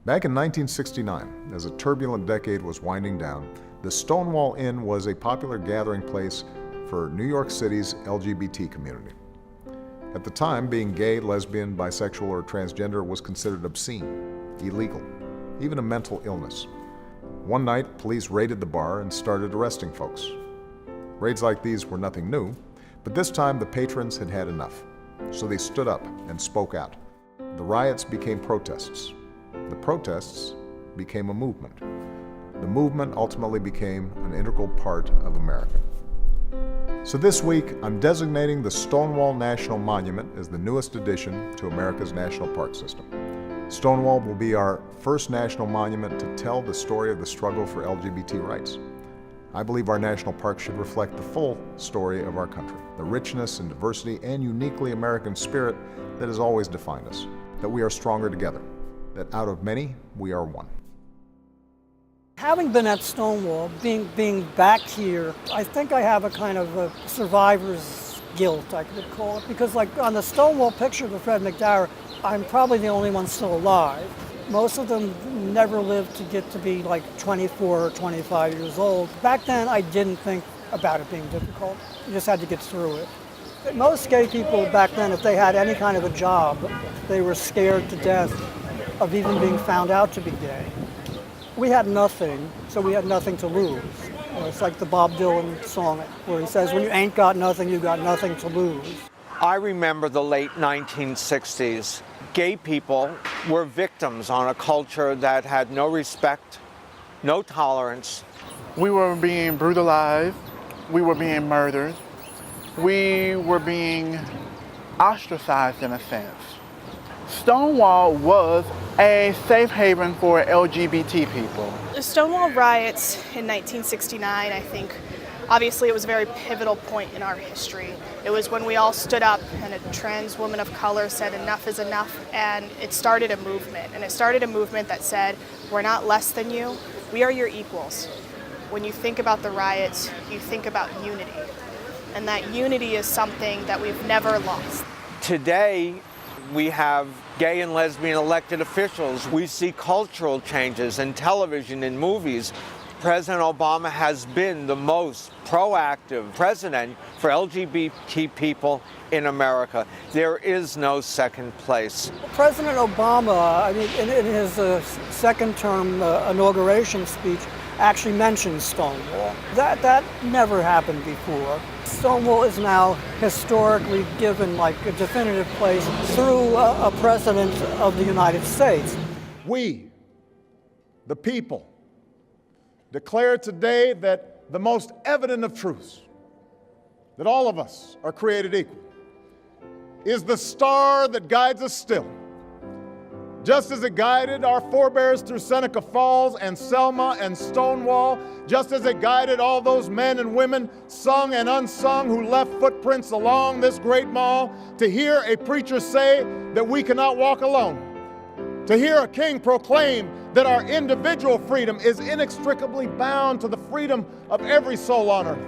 Back in 1969, as a turbulent decade was winding down, the Stonewall Inn was a popular gathering place for New York City's LGBT community. At the time, being gay, lesbian, bisexual, or transgender was considered obscene, illegal, even a mental illness. One night, police raided the bar and started arresting folks. Raids like these were nothing new, but this time the patrons had had enough, so they stood up and spoke out. The riots became protests. The protests became a movement. The movement ultimately became an integral part of America. So this week, I'm designating the Stonewall National Monument as the newest addition to America's national park system. Stonewall will be our first national monument to tell the story of the struggle for LGBT rights. I believe our national park should reflect the full story of our country, the richness and diversity and uniquely American spirit that has always defined us, that we are stronger together, that out of many, we are one. Having been at Stonewall, being back here, I think I have a kind of a survivor's guilt, I could call it, because like on the Stonewall picture with Fred McDowell, I'm probably the only one still alive. Most of them never lived to get to be like 24 or 25 years old. Back then, I didn't think about it being difficult. You just had to get through it. Most gay people back then, if they had any kind of a job, they were scared to death of even being found out to be gay. We had nothing, so we had nothing to lose. You know, it's like the Bob Dylan song where he says, when you ain't got nothing, you got nothing to lose. I remember the late 1960s. Gay people were victims on a culture that had no respect, no tolerance. We were being brutalized, we were being murdered, we were being ostracized in a sense. Stonewall was a safe haven for LGBT people. The Stonewall riots in 1969, I think, obviously it was a very pivotal point in our history. It was when we all stood up and a trans woman of color said enough is enough, and it started a movement. And it started a movement that said, we're not less than you, we are your equals. When you think about the riots, you think about unity. And that unity is something that we've never lost. Today, we have gay and lesbian elected officials. We see cultural changes in television and movies. President Obama has been the most proactive president for LGBT people in America. There is no second place. President Obama, I mean, in his second term inauguration speech, actually mentioned Stonewall. That never happened before. Stonewall is now historically given like a definitive place through a president of the United States. We, the people, declare today that the most evident of truths, that all of us are created equal, is the star that guides us still. Just as it guided our forebears through Seneca Falls and Selma and Stonewall, just as it guided all those men and women, sung and unsung, who left footprints along this great mall, to hear a preacher say that we cannot walk alone, to hear a king proclaim that our individual freedom is inextricably bound to the freedom of every soul on earth.